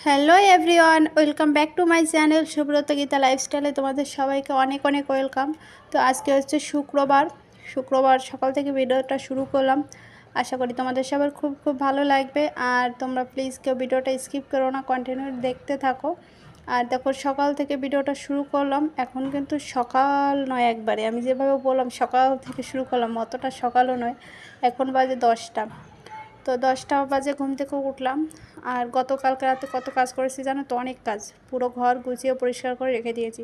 Hello everyone, welcome back to my channel Subrata Gita লাইফস্টাইলে তোমাদের সবাইকে অনেক অনেক ওয়েলকাম। তো আজকে হচ্ছে শুক্রবার সকাল থেকে ভিডিওটা শুরু করলাম। আশা করি তোমাদের সবার খুব খুব ভালো লাগবে। আর তোমরা প্লিজ কেউ ভিডিওটা স্কিপ করো না, কন্টিনিউ দেখতে থাকো। আর দেখো, সকাল থেকে ভিডিওটা শুরু করলাম। এখন কিন্তু সকাল নয়, একবারে আমি যেভাবে বললাম সকাল থেকে শুরু করলাম, অতটা সকালও নয়। এখন বাজে 10টা। তো 10টা বাজে ঘুম থেকে উঠলাম। আর গতকালকে রাতে কত কাজ করেছি জানো তো? অনেক কাজ। পুরো ঘর গুছিয়ে পরিষ্কার করে রেখে দিয়েছি।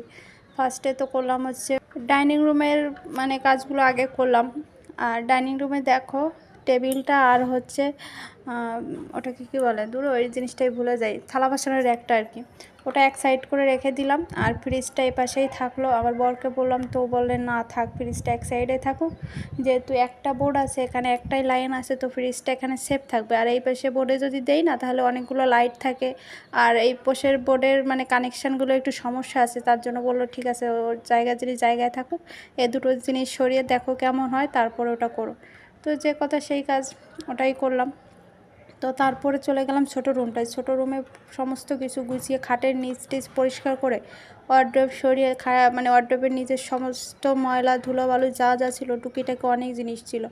ফার্স্টে তো করলাম হচ্ছে ডাইনিং রুমের কাজগুলো আগে করলাম। আর ডাইনিং রুমে দেখো, টেবিলটা আর হচ্ছে ওটাকে কী বলে, দূর ওই জিনিসটাই ভুলে যাই, থালা বাসনের একটা আর কি, ওটা এক সাইড করে রেখে দিলাম। আর ফ্রিজটা এই পাশেই থাকলো। আবার বরকে বললাম, তো বললেন না থাক, ফ্রিজটা এক সাইডে থাকুক, যেহেতু একটা বোর্ড আছে এখানে, একটাই লাইন আছে, তো ফ্রিজটা এখানে সেফ থাকবে। আর এই পাশে বোর্ডে যদি দেই না, তাহলে অনেকগুলো লাইট থাকে। আর এই পাশের বোর্ডের কানেকশানগুলো একটু সমস্যা আছে, তার জন্য বললো ঠিক আছে, ওর জায়গায় থাকুক, এ দুটো জিনিস সরিয়ে দেখো কেমন হয়, তারপরে ওটা করো। তো যে কথা সেই কাজ, ওটাই করলাম। তো তারপরে চলে গেলাম ছোটো রুমটায়। ছোটো রুমে সমস্ত কিছু গুছিয়ে খাটের নিচ টিচ পরিষ্কার করে, ওয়ার্ড্রোব সরিয়ে ওয়ার্ড্রোবের নিচের সমস্ত ময়লা ধুলোবালু যা যা ছিল, টুকিটাকি অনেক জিনিস ছিল,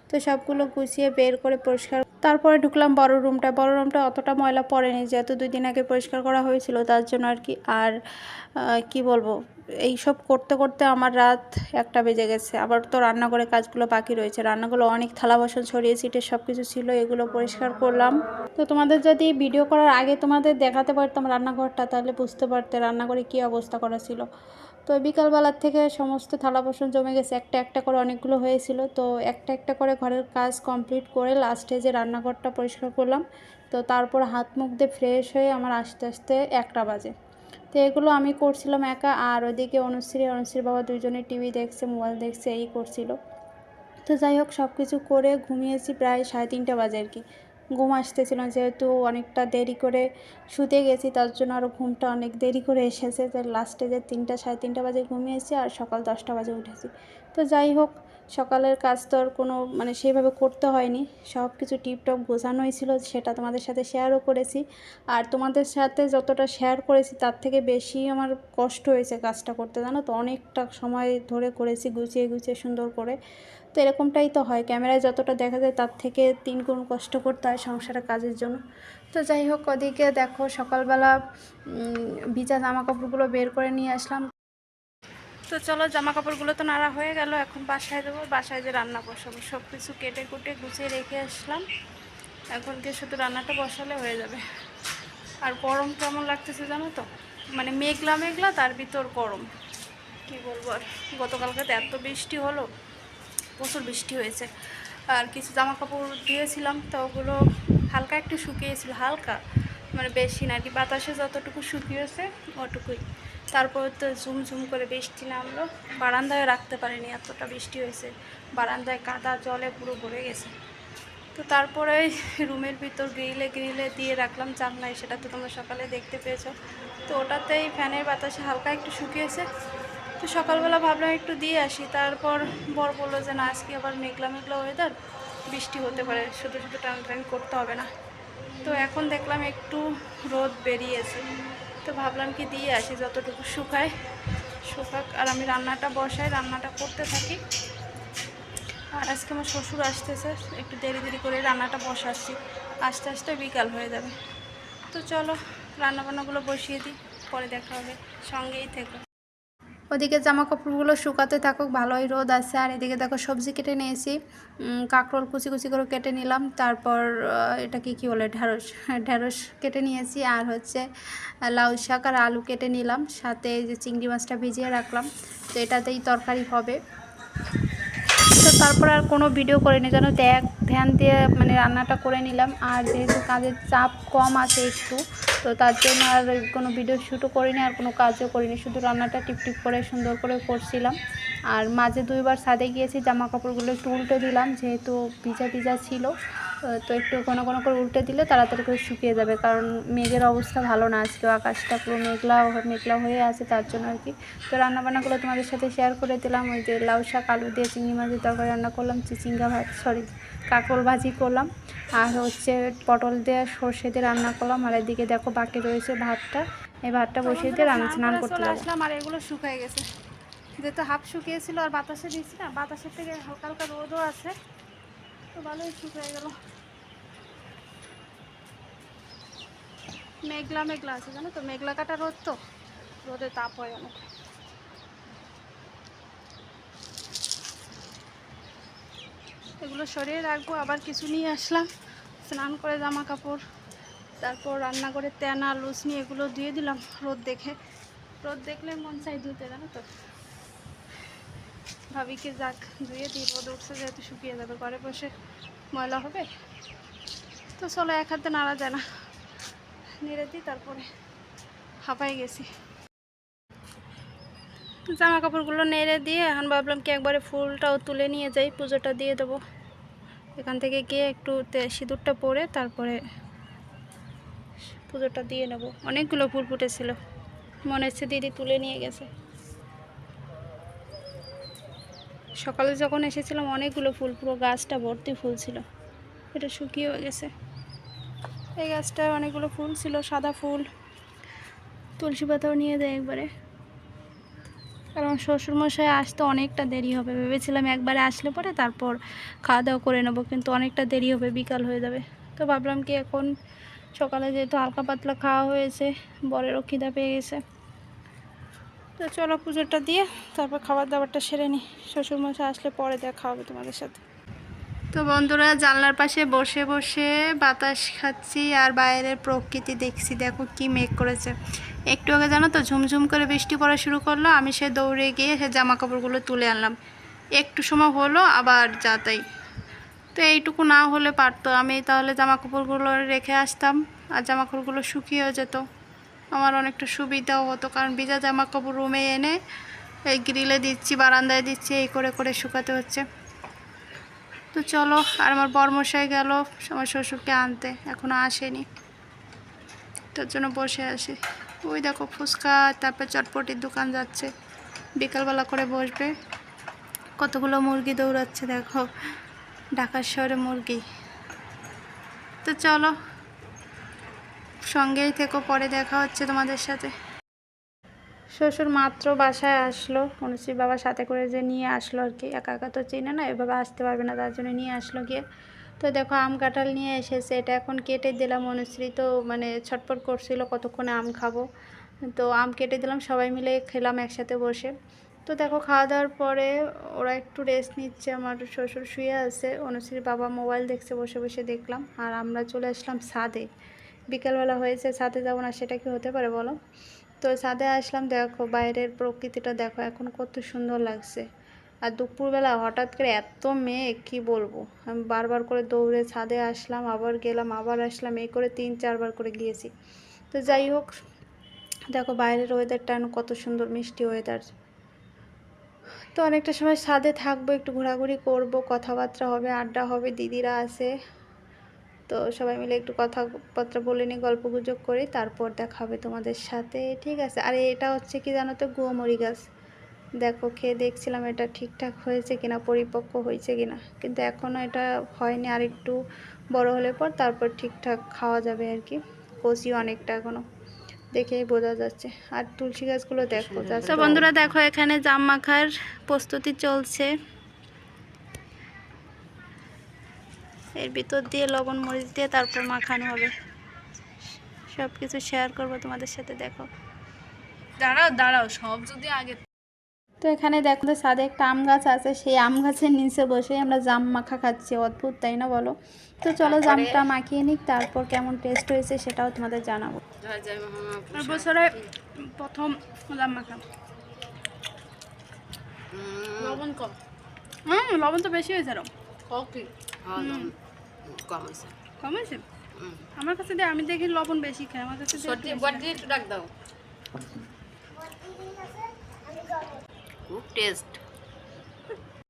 তো সবগুলো গুছিয়ে বের করে পরিষ্কার। তারপরে ঢুকলাম বড় রুমটা অতটা ময়লা পড়েনি, যেহেতু 2 দিন আগে পরিষ্কার করা হয়েছিল, তার জন্য আর কি। আর কি বলবো, এই সব করতে করতে আমার রাত 1টা বেজে গেছে। আবার তো রান্নাঘরে কাজগুলো বাকি রয়েছে, রান্নাগুলো অনেক থালা বাসন ছড়িয়ে ছিটে সব কিছু ছিল, এগুলো পরিষ্কার করলাম। তো তোমাদের যদি ভিডিও করার আগে তোমাদের দেখাতে পারতাম রান্নাঘরটা, তাহলে বুঝতে পারতে রান্নাঘরে কী অবস্থা করা ছিল। তো বিকালবেলার থেকে সমস্ত থালা বাসন জমে গেছে, একটা একটা করে অনেকগুলো হয়েছিল। তো একটা একটা করে ঘরের কাজ কমপ্লিট করে লাস্টে যে রান্নাঘরটা পরিষ্কার করলাম। তো তারপর হাত মুখ দিয়ে ফ্রেশ হয়ে আমার আস্তে আস্তে 1টা বাজে। তো এগুলো আমি করছিলাম একা। আর ওইদিকে অনুশ্রীর বাবা দুইজনে টিভি দেখছে, মোবাইল দেখছে, এই করছিল। তো যাই হোক, সব কিছু করে ঘুমিয়েছি প্রায় 3:30 বাজে আর কি। ঘুম আসতেছিল, যেহেতু অনেকটা দেরি করে শুতে গেছি, তার জন্য আরও ঘুমটা অনেক দেরি করে এসেছে। তো লাস্টে যে 3:30 বাজে ঘুমিয়েছি, আর সকাল 10টা বাজে উঠেছি। তো যাই হোক, সকালের কাজ তো আর কোনো সেইভাবে করতে হয়নি, সব কিছু টিপটপ গোছানোই ছিল, সেটা তোমাদের সাথে শেয়ারও করেছি। আর তোমাদের সাথে যতটা শেয়ার করেছি, তার থেকে বেশি আমার কষ্ট হয়েছে কাজটা করতে, জানো তো? অনেকটা সময় ধরে করেছি, গুছিয়ে গুছিয়ে সুন্দর করে। তো এরকমটাই তো হয়, ক্যামেরায় যতটা দেখা যায় তার থেকে 3 গুণ কষ্ট করতে হয় সংসারের কাজের জন্য। তো যাই হোক, ওদিকে দেখো সকালবেলা ভিজা জামা কাপড়গুলো বের করে নিয়ে আসলাম। তো চলো, জামা কাপড়গুলো তো নাড়া হয়ে গেল, এখন বাসায় দেবো। বাসায় যে রান্না বসাবো, সব কিছু কেটে কুটে গুছিয়ে রেখে আসলাম। এখন গিয়ে শুধু রান্নাটা বসালে হয়ে যাবে। আর গরম কেমন লাগতেছে জানো তো? মেঘলা মেঘলা, তার ভিতর গরম, কি বলবো আর। গতকালকে তো এত বৃষ্টি হলো, প্রচুর বৃষ্টি হয়েছে। আর কিছু জামা কাপড় দিয়েছিলাম, তো ওগুলো হালকা একটু শুকিয়েছিল, হালকা, বেশি না আর কি, বাতাসে যতটুকু শুকিয়েছে ওটুকুই। তারপর তো ঝুমঝুম করে বৃষ্টি নামলো, বারান্দায় রাখতে পারিনি, এতটা বৃষ্টি হয়েছে, বারান্দায় কাদা জলে পুরো ভরে গেছে। তো তারপরে রুমের ভিতর গ্রিলে দিয়ে রাখলাম জানলায়, সেটা তো তোমরা সকালে দেখতে পেয়েছো। তো ওটাতেই ফ্যানের বাতাসে হালকা একটু শুকিয়েছে। তো সকালবেলা ভাবলাম একটু দিয়ে আসি, তারপর বর বললো যে না, আজকে আবার মেঘলা মেঘলা ওয়েদার, বৃষ্টি হতে পারে, শুধু শুধু টানাটানি করতে হবে না। তো এখন দেখলাম একটু রোদ বেরিয়েছে, তো ভাবলাম কি দিয়ে আসি, যতটুকু শুকাক। আর আমি রান্নাটা বসাই, রান্নাটা করতে থাকি। আর আজকে আমার শ্বশুর আসতেছে, একটু দেরি করে রান্নাটা বসাচ্ছি, আস্তে আস্তে বিকাল হয়ে যাবে। তো চলো, রান্নাবান্নাগুলো বসিয়ে দিই, পরে দেখা হবে, সঙ্গেই থেকো। ওদিকে জামা কাপড়গুলো শুকাতে থাকুক, ভালোই রোদ আছে। আর এদিকে দেখো, সবজি কেটে নিয়েছি, কাঁকরোল কুচি কুচি করে কেটে নিলাম। তারপর এটাকে কী বলে, ঢ্যাঁড়স কেটে নিয়েছি। আর হচ্ছে লাউ শাক আর আলু কেটে নিলাম, সাথে এই যে চিংড়ি মাছটা ভিজিয়ে রাখলাম, তো এটাতেই তরকারি হবে। তো তারপর আর কোনো ভিডিও করিনি, যেন ধ্যান দিয়ে রান্নাটা করে নিলাম। আর যেহেতু কাজের চাপ কম আছে একটু, তো তার জন্য আর কোনো ভিডিও শ্যুটও করিনি, আর কোনো কাজও করিনি, শুধু রান্নাটা টিপটিপ করে সুন্দর করে করছিলাম। আর মাঝে 2বার ছাদে গিয়েছি, জামা কাপড়গুলো একটু উল্টে দিলাম, যেহেতু ভিজা ভিজা ছিল। তো একটু ঘন ঘন করে উল্টে দিলে তাড়াতাড়ি করে শুকিয়ে যাবে, কারণ মেঘের অবস্থা ভালো না, আজকেও আকাশটা পুরো মেঘলা মেঘলা হয়ে আছে, তার জন্য আর কি। তো রান্নাবান্নাগুলো তোমাদের সাথে শেয়ার করে দিলাম। ওই যে লাউ শাক আলু দিয়ে চিংড়ি মাছের তরকারি রান্না করলাম, চিচিঙ্গা কাঁকরোল ভাজি করলাম, আর হচ্ছে পটল দিয়ে সর্ষে দিয়ে রান্না করলাম। আর এদিকে দেখো বাকি রয়েছে ভাতটা, এই ভাতটা বসিয়ে দিয়ে স্নান করতে আসলাম। আর এগুলো শুকিয়ে গেছে, যেহেতু হাফ শুকিয়েছিল আর বাতাসে দিচ্ছি না, বাতাসের থেকে হালকা হালকা রোদও আছে, তো ভালোই শুকিয়ে গেল। মেঘলা মেঘলা আছে জানো তো, মেঘলা কাটা রোদ, তো রোদে তাপ হয় অনেক। এগুলো সরিয়ে রাখবো, আবার কিছু নিয়ে আসলাম, স্নান করে জামা কাপড়, তারপর রান্না করে তেনা লুচ নিয়ে এগুলো দিয়ে দিলাম রোদ দেখে। রোদ দেখলে মন চাই ধুতে, জানো তো। ভাবিকে যাক ধুয়ে দিই, রোদ উঠছে যেহেতু শুকিয়ে যাবে, ঘরে বসে ময়লা হবে। তো চলো, এক হাতে নাড়া যায় না, নেড়ে দিই, তারপরে হাঁপাই গেছি। জামা কাপড়গুলো নেড়ে দিয়ে এখন ভাবলাম কি একবারে ফুলটাও তুলে নিয়ে যাই, পুজোটা দিয়ে দেবো। এখান থেকে গিয়ে একটু সিঁদুরটা পরে তারপরে পুজোটা দিয়ে নেব। অনেকগুলো ফুল ফুটেছিল, মনে হচ্ছে দিদি তুলে নিয়ে গেছে। সকালে যখন এসেছিলাম অনেকগুলো ফুল, পুরো গাছটা ভর্তি ফুল ছিল, এটা শুকিয়েও গেছে। এই গাছটায় অনেকগুলো ফুল ছিল, সাদা ফুল, তুলসী পাতাও নিয়ে দেয় একবারে, কারণ শ্বশুরমশাই আসতে অনেকটা দেরি হবে। ভেবেছিলাম একবারে আসলে পরে তারপর খাওয়া দাওয়া করে নেবো, কিন্তু অনেকটা দেরি হবে, বিকাল হয়ে যাবে। তো ভাবলাম কি এখন সকালে যেহেতু হালকা পাতলা খাওয়া হয়েছে, বরেরও খিদা পেয়ে গেছে, তো চলো পুজোটা দিয়ে তারপর খাবার দাবারটা সেরে নিই। শ্বশুরমশাই আসলে পরে দেখা হবে তোমাদের সাথে। তো বন্ধুরা, জানলার পাশে বসে বসে বাতাস খাচ্ছি আর বাইরের প্রকৃতি দেখছি। দেখো কি মেঘ করেছে, একটু আগে জানো তো ঝুমঝুম করে বৃষ্টি পড়া শুরু করলো। আমি সে দৌড়ে গিয়ে সে জামা কাপড়গুলো তুলে আনলাম, একটু সময় হলো আবার যাতাই। তো এইটুকু না হলে পারতো, আমি তাহলে জামা কাপড়গুলো রেখে আসতাম আর জামা কাপড়গুলো শুকিয়েও যেত, আমার অনেকটা সুবিধাও হতো। কারণ ভিজা জামা কাপড় রুমে এনে এই গ্রিলে দিচ্ছি, বারান্দায় দিচ্ছি, এই করে করে শুকাতে হচ্ছে। তো চলো, আর আমার বরমশাই গেল আমার শ্বশুরকে আনতে, এখনও আসেনি, তার জন্য বসে আসি। ওই দেখো ফুচকা তারপর চটপটির দোকান যাচ্ছে, বিকালবেলা করে বসবে। কতগুলো মুরগি দৌড়াচ্ছে দেখো, ঢাকার শহরে মুরগি। তো চলো, সঙ্গেই থেকো, পরে দেখা হচ্ছে তোমাদের সাথে। শ্বশুর মাত্র বাসায় আসলো, অনুশ্রী বাবার সাথে করে যে নিয়ে আসলো আর কি, একা একা তো চিনে না, এভাবে আসতে পারবে না, তার জন্য নিয়ে আসলো গিয়ে। তো দেখো আম কাঁঠাল নিয়ে এসেছে, এটা এখন কেটে দিলাম। অনুশ্রী তো মানে ছটফট করছিল কতক্ষণে আম খাবো, তো আম কেটে দিলাম, সবাই মিলে খেলাম একসাথে বসে। তো দেখো খাওয়া দাওয়ার পরে ওরা একটু রেস্ট নিচ্ছে, আমার শ্বশুর শুয়ে আছে, অনুশ্রীর বাবা মোবাইল দেখছে, বসে বসে দেখলাম। আর আমরা চলে আসলাম ছাদে, বিকেলবেলা হয়েছে, ছাদে যাবো না সেটা কি হতে পারে বলো। তো ছাদে আসলাম, দেখো বাইরের প্রকৃতিটা দেখো এখন কত সুন্দর লাগছে। আর দুপুরবেলা হঠাৎ করে এত মেঘ কি বলবো, আমি বারবার করে দৌড়ে ছাদে আসলাম, আবার গেলাম, আবার আসলাম, এই করে 3-4 বার করে গিয়েছি। তো যাই হোক, দেখো বাইরের ওয়েদারটা কত সুন্দর, মিষ্টি ওয়েদার। তো অনেকটা সময় ছাদে থাকবো, একটু ঘোরাঘুরি করব, কথাবার্তা হবে, আড্ডা হবে, দিদিরা আছে, তো সবাই মিলে একটু কথাবার্তা বলে নিই, গল্প গুজব করি, তারপর দেখা হবে তোমাদের সাথে, ঠিক আছে। আর এটা হচ্ছে কি জানো তো, গুয়ামরি গাছ, দেখো খেয়ে দেখছিলাম এটা ঠিকঠাক হয়েছে কিনা, পরিপক্ক হয়েছে কিনা, কিন্তু এখনও এটা হয়নি, আর একটু বড় হলে পর তারপর ঠিকঠাক খাওয়া যাবে আর কি, কচি অনেকটা এখনও দেখেই বোঝা যাচ্ছে। আর তুলসী গাছগুলো দেখো। তো বন্ধুরা দেখো, এখানে জাম মাখার প্রস্তুতি চলছে, এর ভিতর দিয়ে লবণ মরিচ দিয়ে তারপর মাখানো হবে। সব কিছু শেয়ার করবো তোমাদের সাথে, দেখো। দাঁড়াও দাঁড়াও, সব যদি আগে। তো এখানে দেখো তো ছাদে একটা আম গাছ আছে, সেই আম গাছের নিচে বসে আমরা জাম মাখা খাচ্ছি, অদ্ভুত তাই না বলো। তো চলো জামটা মাখিয়ে নিক, তারপর কেমন টেস্ট হয়েছে সেটাও তোমাদের জানাবো। বছরে প্রথম জাম মাখা, লবণ কম। লবণ তো বেশি হয়েছে আরো। কম হয়েছে। কম হয়েছে আমার কাছে, আমি দেখি লবণ বেশি খাই, আমার কাছে একটু ডাক দাও, খুব টেস্ট।